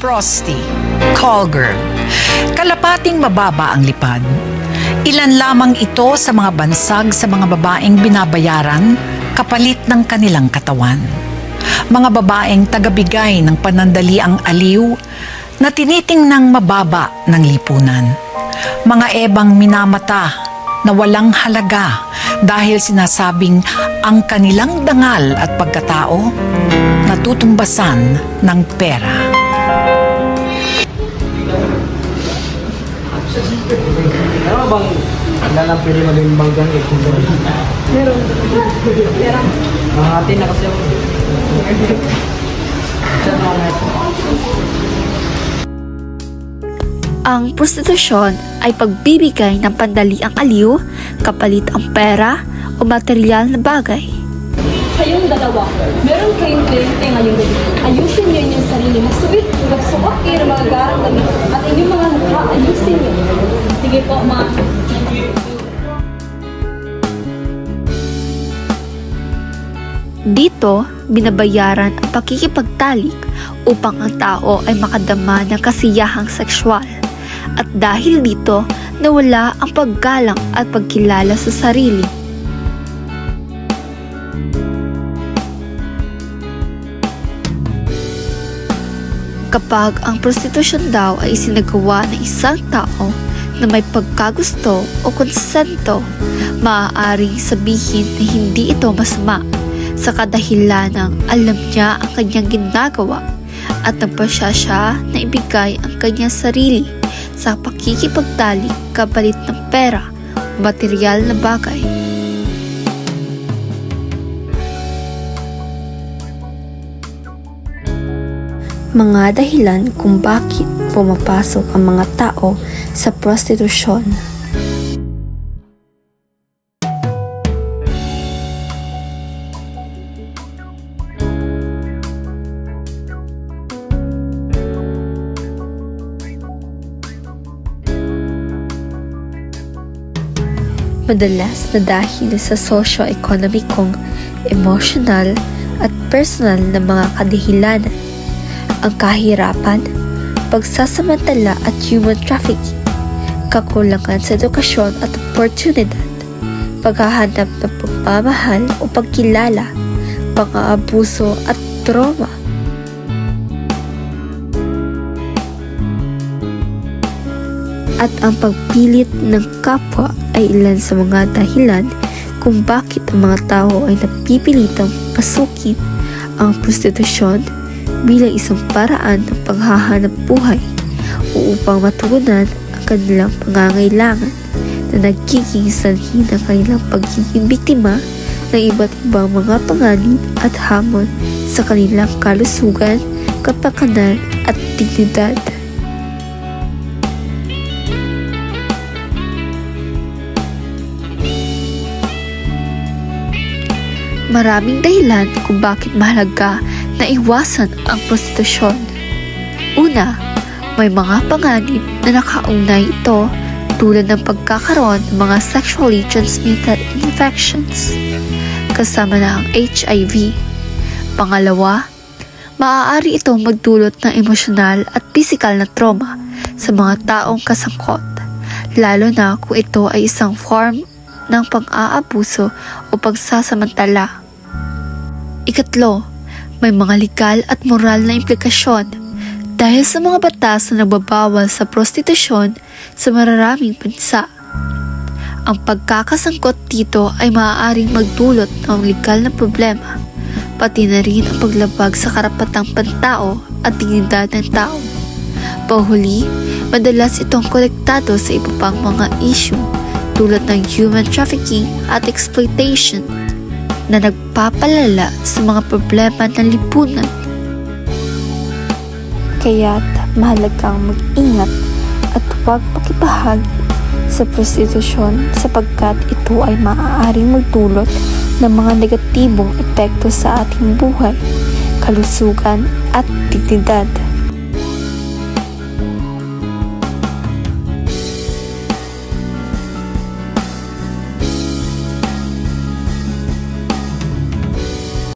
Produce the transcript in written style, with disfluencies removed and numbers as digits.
Prosti, call girl. Kalapating mababa ang lipad. Ilan lamang ito sa mga bansag sa mga babaeng binabayaran kapalit ng kanilang katawan. Mga babaeng tagabigay ng panandaliang aliw na tinitingnang mababa ng lipunan. Mga ebang minamata na walang halaga dahil sinasabing ang kanilang dangal at pagkatao natutumbasan ng pera. Ano bang lalang pili malimbang dyan eh? Meron. Mahati na kasi ako. Ang prostitusyon ay pagbibigay ng pandaliang aliw kapalit ang pera o material na bagay. Kayong dalawa, meron kayong kliyente ngayong gabi. Ayusin niyo inyong sarili. Magsuit, magsuot kayo ng mga garang damit. At inyong mga mukha, ayusin niyo. Sige po, ma. Dito, binabayaran ang pakikipagtalik upang ang tao ay makadama ng kasiyahang sexual. At dahil dito, nawala ang paggalang at pagkilala sa sarili. Kapag ang prostitusyon daw ay isinagawa ng isang tao na may pagkagusto o konsento, maaaring sabihin na hindi ito masama sa kadahilan ng alam niya ang kanyang ginagawa at nagpasya siya na ibigay ang kanyang sarili sa pakikipagtalik kapalit ng pera o material na bagay. Mga dahilan kung bakit pumapasok ang mga tao sa prostitusyon. Madalas na dahil sa socio-ekonomikong, emosyonal at personal na mga kadahilanan, ang kahirapan, pagsasamantala at human trafficking, kakulangan sa edukasyon at oportunidad, paghahanap ng pagmamahal o pagkilala, pang-aabuso at trauma. At ang pagpilit ng kapwa ay ilan sa mga dahilan kung bakit ang mga tao ay napipilitang pasukin ang prostitusyon bilang isang paraan ng paghahanap buhay o upang matugunan ang kanilang pangangailangan na nagiging sanhi ng kanilang pagiging biktima ng iba't ibang mga panganib at hamon sa kanilang kalusugan, kapakanan at dignidad. Maraming dahilan kung bakit mahalaga na iwasan ang prostitusyon. Una, may mga panganib na nakaugnay ito tulad ng pagkakaroon ng mga sexually transmitted infections, kasama na ang HIV. Pangalawa, maaari itong magdulot ng emosyonal at pisikal na trauma sa mga taong kasangkot, lalo na kung ito ay isang form ng pang-aabuso o pagsasamantala. Ikatlo, may mga legal at moral na implikasyon dahil sa mga batas na nagbabawal sa prostitusyon sa mararaming bansa. Ang pagkakasangkot dito ay maaaring magdulot ng legal na problema, pati na rin ang paglabag sa karapatang pantao at dignidad ng tao. Panghuli, madalas itong konektado sa iba pang mga issue tulad ng human trafficking at exploitation na nagpapalala sa mga problema ng lipunan. Kaya't mahalagang mag-ingat at huwag makibahagi sa prostitusyon sapagkat ito ay maaaring magdulot ng mga negatibong epekto sa ating buhay, kalusugan at dignidad.